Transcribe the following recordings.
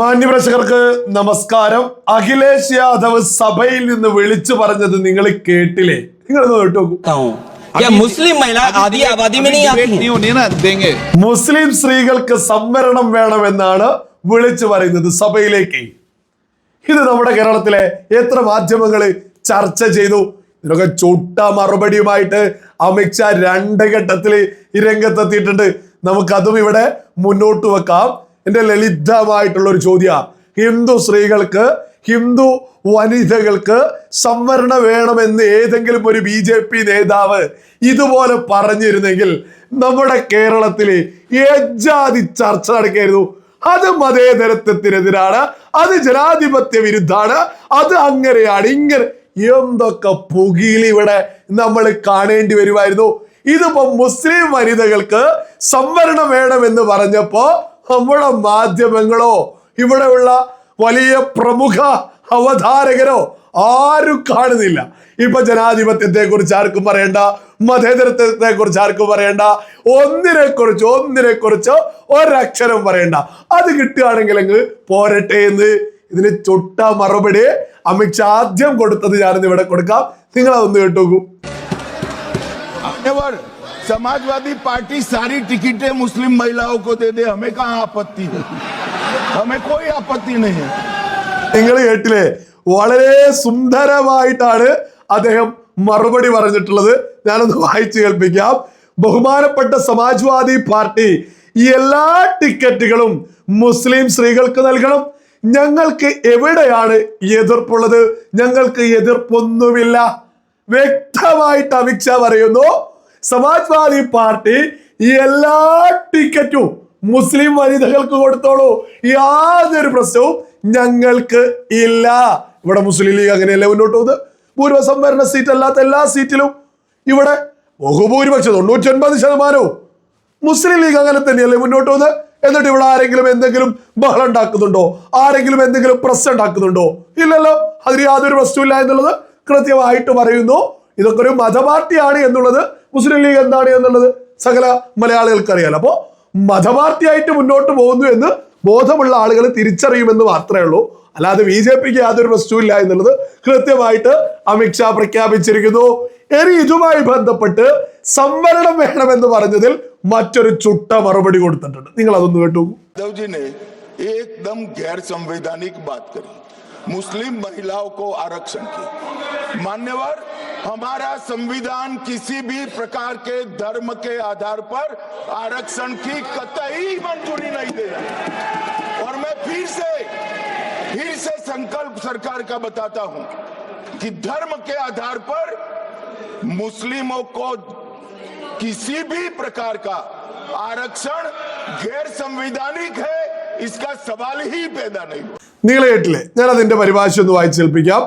മാന്യപ്രേക്ഷകർക്ക് നമസ്കാരം. അഖിലേഷ് യാദവ് സഭയിൽ നിന്ന് വിളിച്ചു പറഞ്ഞത് നിങ്ങൾ കേട്ടില്ലേ? നിങ്ങൾ മുസ്ലിം സ്ത്രീകൾക്ക് സംവരണം വേണമെന്നാണ് വിളിച്ചു പറയുന്നത് സഭയിലേക്ക്. ഇത് നമ്മുടെ കേരളത്തിലെ എത്ര മാധ്യമങ്ങള് ചർച്ച ചെയ്തു. ഇതിനൊക്കെ ചുട്ട മറുപടിയുമായിട്ട് അമിത്ഷാ 2 ഘട്ടത്തില് ഈ രംഗത്തെത്തിയിട്ടുണ്ട്. നമുക്കതും ഇവിടെ മുന്നോട്ട് വെക്കാം. എന്റെ ലളിതമായിട്ടുള്ള ഒരു ചോദ്യ, ഹിന്ദു സ്ത്രീകൾക്ക്, ഹിന്ദു വനിതകൾക്ക് സംവരണം വേണമെന്ന് ഏതെങ്കിലും ഒരു BJP നേതാവ് ഇതുപോലെ പറഞ്ഞിരുന്നെങ്കിൽ നമ്മുടെ കേരളത്തില് ഏജാതി ചർച്ച നടക്കായിരുന്നു. അത് മതേതരത്വത്തിനെതിരാണ്, അത് ജനാധിപത്യ വിരുദ്ധാണ്, അത് അങ്ങനെയാണ്, ഇങ്ങനെ എന്തൊക്കെ പുകിലി ഇവിടെ നമ്മൾ കാണേണ്ടി വരുമായിരുന്നു. ഇതിപ്പോ മുസ്ലിം വനിതകൾക്ക് സംവരണം വേണമെന്ന് പറഞ്ഞപ്പോ നമ്മുടെ മാധ്യമങ്ങളോ ഇവിടെയുള്ള വലിയ പ്രമുഖ അവതാരകരോ ആരും കാണുന്നില്ല. ഇപ്പൊ ജനാധിപത്യത്തെ കുറിച്ച് ആർക്കും പറയണ്ട, മതേതരത്വത്തെ കുറിച്ച് ആർക്കും പറയണ്ട, ഒന്നിനെ കുറിച്ച് ഒരക്ഷരം പറയണ്ട. അത് കിട്ടുകയാണെങ്കിൽ അങ്ങ് പോരട്ടെ എന്ന് ഇതിന് ചുട്ട മറുപടി അമിത്ഷാ ആദ്യം കൊടുത്തത് ഞാനിന്ന് ഇവിടെ കൊടുക്കാം. നിങ്ങൾ അതൊന്ന് കേട്ടോക്കൂ. समाजवादी पार्टी सारी टिकटें मुस्लिम महिलाओं को दे दे, हमें कहाँ आपत्ति है, हमें कोई आपत्ति नहीं है. നിങ്ങൾ കേട്ടില്ലേ? വളരെ സുന്ദരമായിട്ടാണ് അദ്ദേഹം മറുപടി പറഞ്ഞിട്ടുള്ളത്. ഞാനൊന്ന് വായിച്ചു കേൾപ്പിക്കാം. ബഹുമാനപ്പെട്ട സമാജ്വാദി പാർട്ടി ഈ എല്ലാ ടിക്കറ്റുകളും മുസ്ലിം സ്ത്രീകൾക്ക് നൽകണം. ഞങ്ങൾക്ക് എവിടെയാണ് എതിർപ്പുള്ളത്? ഞങ്ങൾക്ക് എതിർപ്പൊന്നുമില്ല. വ്യക്തമായിട്ട് അമിത്ഷാ പറയുന്നു, സമാജ്വാദി പാർട്ടി ഈ എല്ലാ ടിക്കറ്റും മുസ്ലിം വനിതകൾക്ക് കൊടുത്തോളൂ, യാതൊരു പ്രശ്നവും ഞങ്ങൾക്ക് ഇല്ല. ഇവിടെ മുസ്ലിം ലീഗ് അങ്ങനെയല്ലേ മുന്നോട്ട് പോകുന്നത്? പൂർവ്വ സംവരണ സീറ്റ് അല്ലാത്ത എല്ലാ സീറ്റിലും ഇവിടെ ബഹുഭൂരിപക്ഷം 99% മുസ്ലിം ലീഗ് അങ്ങനെ തന്നെയല്ലേ മുന്നോട്ട് പോകുന്നത്? എന്നിട്ട് ഇവിടെ ആരെങ്കിലും എന്തെങ്കിലും ബഹളം ഉണ്ടാക്കുന്നുണ്ടോ? ആരെങ്കിലും എന്തെങ്കിലും പ്രശ്നം ഉണ്ടാക്കുന്നുണ്ടോ? ഇല്ലല്ലോ. അതിന് യാതൊരു പ്രശ്നമില്ല എന്നുള്ളത് കൃത്യമായിട്ട് പറയുന്നു. ഇതൊക്കെ ഒരു മതപാർട്ടിയാണ് എന്നുള്ളത്, മുസ്ലിം ലീഗ് എന്താണ് എന്നുള്ളത് സകല മലയാളികൾക്ക് അറിയാലോ. അപ്പോ മതപാർട്ടിയായിട്ട് മുന്നോട്ട് പോകുന്നു എന്ന് ബോധമുള്ള ആളുകൾ തിരിച്ചറിയുമെന്ന് മാത്രമേ ഉള്ളൂ. അല്ലാതെ BJPക്ക് യാതൊരു പ്രശ്നമില്ല എന്നുള്ളത് കൃത്യമായിട്ട് അമിത്ഷാ പ്രഖ്യാപിച്ചിരിക്കുന്നു. ഇനി ഇതുമായി ബന്ധപ്പെട്ട് സംവരണം വേണമെന്ന് പറഞ്ഞതിൽ മറ്റൊരു ചുട്ട മറുപടി കൊടുത്തിട്ടുണ്ട്. നിങ്ങൾ അതൊന്ന് കേട്ടു. एकदम गैर संवैधानिक बात करी, मुस्लिम महिलाओं को आरक्षण की. मान्यवर, हमारा संविधान किसी भी प्रकार के धर्म के आधार पर आरक्षण की कतई मंजूरी नहीं दे रहा. और मैं फिर से संकल्प सरकार का बताता हूं कि धर्म के आधार पर मुस्लिमों को किसी भी प्रकार का आरक्षण गैर संवैधानिक है, इसका सवाल ही पैदा नहीं. നിങ്ങൾ കേട്ടില്ലേ? ഞാൻ അതിന്റെ പരിഭാഷ ഒന്ന് വായിച്ചേൽപ്പിക്കാം.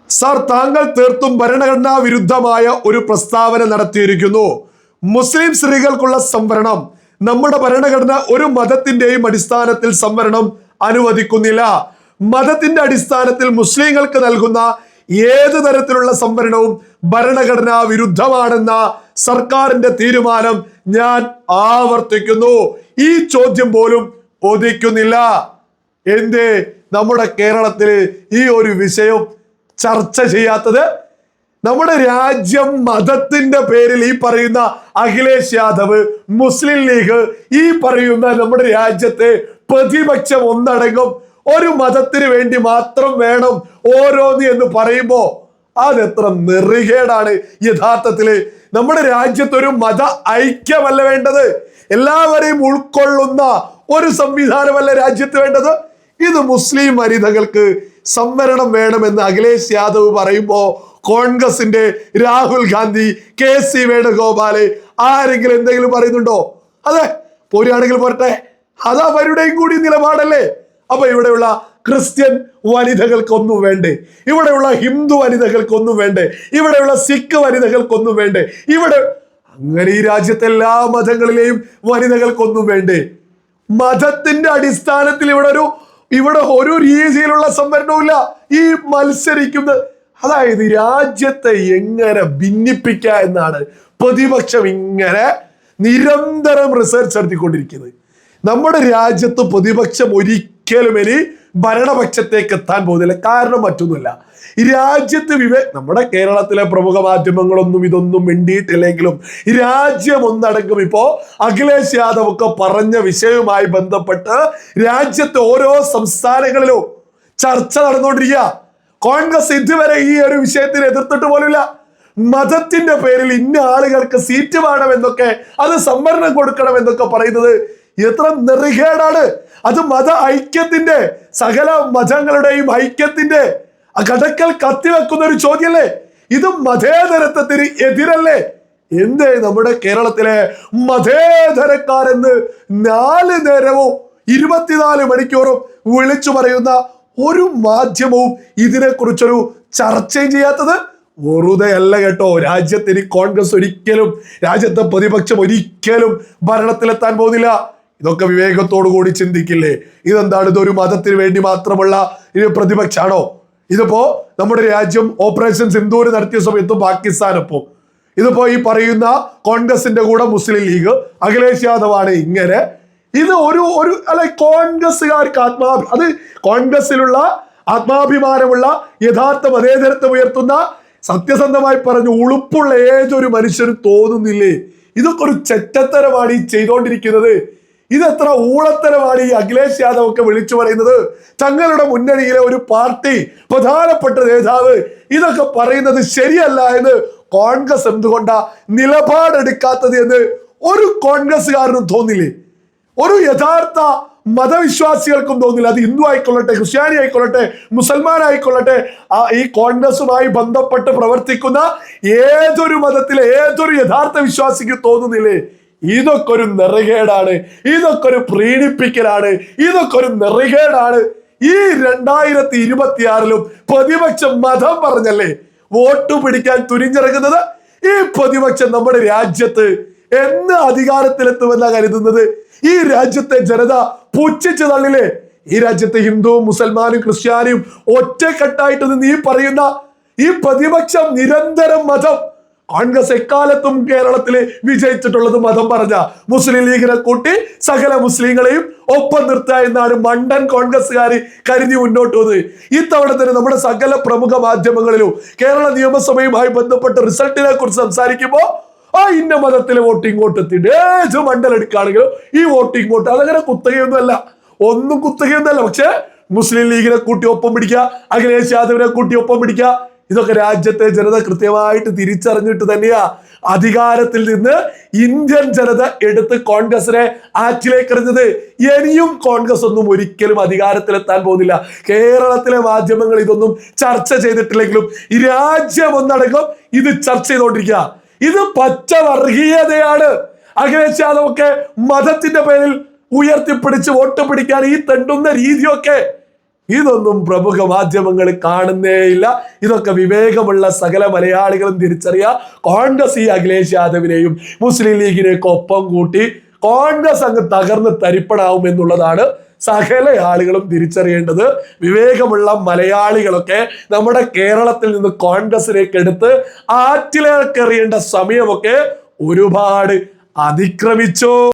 സർ, താങ്കൾ തീർത്തും ഭരണഘടനാ വിരുദ്ധമായ ഒരു പ്രസ്താവന നടത്തിയിരിക്കുന്നു. മുസ്ലിം സ്ത്രീകൾക്കുള്ള സംവരണം നമ്മുടെ ഭരണഘടന ഒരു മതത്തിന്റെയും അടിസ്ഥാനത്തിൽ സംവരണം അനുവദിക്കുന്നില്ല. മതത്തിന്റെ അടിസ്ഥാനത്തിൽ മുസ്ലിങ്ങൾക്ക് നൽകുന്ന ഏത് തരത്തിലുള്ള സംവരണവും ഭരണഘടനാ വിരുദ്ധമാണെന്ന സർക്കാരിന്റെ തീരുമാനം ഞാൻ ആവർത്തിക്കുന്നു. ഈ ചോദ്യം പോലും ഒതുക്കുന്നില്ല. എന്തേ നമ്മുടെ കേരളത്തില് ഈ ഒരു വിഷയം ചർച്ച ചെയ്യാത്തത്? നമ്മുടെ രാജ്യം മതത്തിന്റെ പേരിൽ ഈ പറയുന്ന അഖിലേഷ് യാദവ്, മുസ്ലിം ലീഗ്, ഈ പറയുന്ന നമ്മുടെ രാജ്യത്തെ പ്രതിപക്ഷം ഒന്നടങ്കം ഒരു മതത്തിന് വേണ്ടി മാത്രം വേണം ഓരോന്ന് എന്ന് പറയുമ്പോ അതെത്ര നെറികേടാണ് യഥാർത്ഥത്തില്. നമ്മുടെ രാജ്യത്ത് ഒരു മത ഐക്യമല്ല വേണ്ടത്, എല്ലാവരെയും ഉൾക്കൊള്ളുന്ന ഒരു സംവിധാനമല്ല രാജ്യത്ത് വേണ്ടത്. ഇത് മുസ്ലിം വനിതകൾക്ക് സംവരണം വേണമെന്ന് അഖിലേഷ് യാദവ് പറയുമ്പോ കോൺഗ്രസിന്റെ രാഹുൽ ഗാന്ധി, KC വേണുഗോപാല് ആരെങ്കിലും എന്തെങ്കിലും പറയുന്നുണ്ടോ? അതെ, പോരുകയാണെങ്കിൽ പോരട്ടെ, അത് അവരുടെയും കൂടി നിലപാടല്ലേ. അപ്പൊ ഇവിടെയുള്ള ക്രിസ്ത്യൻ വനിതകൾക്കൊന്നും വേണ്ടേ? ഇവിടെയുള്ള ഹിന്ദു വനിതകൾക്കൊന്നും വേണ്ടേ? ഇവിടെയുള്ള സിഖ് വനിതകൾക്കൊന്നും വേണ്ടേ? ഇവിടെ അങ്ങനെ ഈ രാജ്യത്തെ എല്ലാ മതങ്ങളിലെയും വനിതകൾക്കൊന്നും വേണ്ടേ? മതത്തിന്റെ അടിസ്ഥാനത്തിൽ ഇവിടെ ഒരു രീതിയിലുള്ള സംവരണവുമില്ല. ഈ മത്സരിക്കുന്നത്, അതായത് രാജ്യത്തെ എങ്ങനെ ഭിന്നിപ്പിക്കുക എന്നാണ് പ്രതിപക്ഷം ഇങ്ങനെ നിരന്തരം റിസർച്ച് നടത്തിക്കൊണ്ടിരിക്കുന്നത്. നമ്മുടെ രാജ്യത്ത് പ്രതിപക്ഷം ഒരിക്കലും ഇനി ഭരണപക്ഷത്തേക്ക് എത്താൻ പോകുന്നില്ല. കാരണം മറ്റൊന്നുമില്ല, രാജ്യത്ത് നമ്മുടെ കേരളത്തിലെ പ്രമുഖ മാധ്യമങ്ങളൊന്നും ഇതൊന്നും മിണ്ടിയിട്ടില്ലെങ്കിലും രാജ്യം ഒന്നടങ്കം ഇപ്പോ അഖിലേഷ് യാദവ് ഒക്കെ പറഞ്ഞ വിഷയവുമായി ബന്ധപ്പെട്ട് രാജ്യത്തെ ഓരോ സംസ്ഥാനങ്ങളിലും ചർച്ച നടന്നുകൊണ്ടിരിക്കുക. കോൺഗ്രസ് ഇതുവരെ ഈ ഒരു വിഷയത്തിന് എതിർത്തിട്ട് പോലുമില്ല. മതത്തിന്റെ പേരിൽ ഇന്ന ആളുകൾക്ക് സീറ്റ് വേണമെന്നൊക്കെ, അത് സംവരണം കൊടുക്കണമെന്നൊക്കെ പറയുന്നത് എത്ര നെറികേടാണ്. അത് മത ഐക്യത്തിന്റെ, സകല മതങ്ങളുടെയും ഐക്യത്തിന്റെ കടക്കൽ കത്തിവെക്കുന്ന ഒരു ചോദ്യമല്ലേ ഇത്? മതേതരത്വത്തിന് എതിരല്ലേ? എന്തേ നമ്മുടെ കേരളത്തിലെ മതേതരക്കാരെന്ന് 4 നേരവും 24 മണിക്കൂറും വിളിച്ചു പറയുന്ന ഒരു മാധ്യമവും ഇതിനെക്കുറിച്ചൊരു ചർച്ചയും ചെയ്യാത്തത്? വെറുതെ അല്ല കേട്ടോ. രാജ്യത്തിന് കോൺഗ്രസ് ഒരിക്കലും, രാജ്യത്തെ പ്രതിപക്ഷം ഒരിക്കലും ഭരണത്തിലെത്താൻ പോകുന്നില്ല. ഇതൊക്കെ വിവേകത്തോടു കൂടി ചിന്തിക്കില്ലേ? ഇതെന്താണ്, ഇതൊരു മതത്തിന് വേണ്ടി മാത്രമുള്ള പ്രതിപക്ഷാണോ? ഇതിപ്പോ നമ്മുടെ രാജ്യം ഓപ്പറേഷൻ സിന്ദൂർ നടത്തിയ സമയത്തും പാകിസ്ഥാനൊപ്പം, ഇതിപ്പോ ഈ പറയുന്ന കോൺഗ്രസിന്റെ കൂടെ മുസ്ലിം ലീഗ്, അഖിലേഷ് യാദവ് ആണ് ഇങ്ങനെ. ഇത് ഒരു അല്ലെ കോൺഗ്രസ്സുകാർക്ക് അത് കോൺഗ്രസിലുള്ള ആത്മാഭിമാനമുള്ള യഥാർത്ഥ മതേതരത്വം ഉയർത്തുന്ന, സത്യസന്ധമായി പറഞ്ഞു ഉളുപ്പുള്ള ഏതൊരു മനുഷ്യനും തോന്നുന്നില്ലേ ഇതൊക്കെ ഒരു ചെറ്റത്തരമാണ് ഈ ചെയ്തുകൊണ്ടിരിക്കുന്നത്? ഇതെത്ര ഊളത്തരമാണ് ഈ അഖിലേഷ് യാദവ് ഒക്കെ വിളിച്ചു പറയുന്നത്? തങ്ങളുടെ മുന്നണിയിലെ ഒരു പാർട്ടി പ്രധാനപ്പെട്ട നേതാവ് ഇതൊക്കെ പറയുന്നത് ശരിയല്ല എന്ന് കോൺഗ്രസ് എന്തുകൊണ്ടാ നിലപാടെടുക്കാത്തത് എന്ന് ഒരു കോൺഗ്രസ്സുകാരനും തോന്നില്ലേ? ഒരു യഥാർത്ഥ മതവിശ്വാസികൾക്കും തോന്നില്ല. അത് ഹിന്ദു ആയിക്കൊള്ളട്ടെ, ക്രിസ്ത്യാനി ആയിക്കൊള്ളട്ടെ, മുസൽമാൻ ആയിക്കൊള്ളട്ടെ, ഈ കോൺഗ്രസുമായി ബന്ധപ്പെട്ട് പ്രവർത്തിക്കുന്ന ഏതൊരു മതത്തിലെ ഏതൊരു യഥാർത്ഥ വിശ്വാസിക്ക് തോന്നുന്നില്ലേ ഇതൊക്കെ ഒരു നെറികേടാണ്, ഇതൊക്കെ ഒരു പ്രീണിപ്പിക്കലാണ്, ഇതൊക്കെ ഒരു നെറികേടാണ്? ഈ 2026 പ്രതിപക്ഷം മതം പറഞ്ഞല്ലേ വോട്ട് പിടിക്കാൻ തുനിഞ്ഞിറങ്ങുന്നത്? ഈ പ്രതിപക്ഷം നമ്മുടെ രാജ്യത്ത് എന്ന് അധികാരത്തിലെത്തുമെന്നാ കരുതുന്നത്? ഈ രാജ്യത്തെ ജനത പുച്ഛിച്ചു തള്ളില്ലേ? ഈ രാജ്യത്തെ ഹിന്ദുവും മുസൽമാനും ക്രിസ്ത്യാനിയും ഒറ്റക്കെട്ടായിട്ട് നീ പറയുന്ന ഈ പ്രതിപക്ഷം നിരന്തരം മതം. കോൺഗ്രസ് എക്കാലത്തും കേരളത്തില് വിജയിച്ചിട്ടുള്ളത് മതം പറഞ്ഞ, മുസ്ലിം ലീഗിനെ കൂട്ടി സകല മുസ്ലിങ്ങളെയും ഒപ്പം നിർത്തുക എന്നാണ് മണ്ടൻ കോൺഗ്രസ്സുകാർ കരുതി മുന്നോട്ട് വന്നത്. ഇത്തവണ തന്നെ നമ്മുടെ സകല പ്രമുഖ മാധ്യമങ്ങളിലും കേരള നിയമസഭയുമായി ബന്ധപ്പെട്ട റിസൾട്ടിനെ കുറിച്ച് സംസാരിക്കുമ്പോൾ ഇന്ന മതത്തിലെ വോട്ടിംഗ് വോട്ട് എത്തിയിട്ട് ഏത് മണ്ഡലം എടുക്കുകയാണെങ്കിലും ഈ വോട്ടിംഗ് വോട്ട് അതങ്ങനെ കുത്തകയൊന്നുമല്ല, ഒന്നും കുത്തകയൊന്നുമല്ല. പക്ഷെ മുസ്ലിം ലീഗിനെ കൂട്ടി ഒപ്പം പിടിക്കുക, അഖിലേഷ് യാദവിനെ കൂട്ടി ഒപ്പം പിടിക്കുക, ഇതൊക്കെ രാജ്യത്തെ ജനത കൃത്യമായിട്ട് തിരിച്ചറിഞ്ഞിട്ട് തന്നെയാ അധികാരത്തിൽ നിന്ന് ഇന്ത്യൻ ജനത എടുത്ത് കോൺഗ്രസിനെ ആറ്റിലേക്ക് എറിഞ്ഞത്. ഇനിയും കോൺഗ്രസ് ഒന്നും ഒരിക്കലും അധികാരത്തിലെത്താൻ പോകുന്നില്ല. കേരളത്തിലെ മാധ്യമങ്ങൾ ഇതൊന്നും ചർച്ച ചെയ്തിട്ടില്ലെങ്കിലും ഈ രാജ്യം ഒന്നടങ്കം ഇത് ചർച്ച ചെയ്തുകൊണ്ടിരിക്കുക. ഇത് പച്ച വർഗീയതയാണ്. അഖിലേഷ് യാദവ് ഒക്കെ മതത്തിന്റെ പേരിൽ ഉയർത്തിപ്പിടിച്ച് വോട്ട് പിടിക്കാൻ ഈ തെണ്ടുന്ന രീതിയൊക്കെ ഇതൊന്നും പ്രമുഖ മാധ്യമങ്ങൾ കാണുന്നേയില്ല. ഇതൊക്കെ വിവേകമുള്ള സകല മലയാളികളും തിരിച്ചറിയാം. കോൺഗ്രസ് ഈ അഖിലേഷ് യാദവിനെയും മുസ്ലിം ലീഗിനെയൊക്കെ ഒപ്പം കൂട്ടി കോൺഗ്രസ് അങ്ങ് തകർന്ന് തരിപ്പണാവും എന്നുള്ളതാണ് സകല ആളുകളും തിരിച്ചറിയേണ്ടത്. വിവേകമുള്ള മലയാളികളൊക്കെ നമ്മുടെ കേരളത്തിൽ നിന്ന് കോൺഗ്രസിലേക്ക് എടുത്ത് ആറ്റിലേക്ക് എറിയേണ്ട സമയമൊക്കെ ഒരുപാട് അതിക്രമിച്ചു.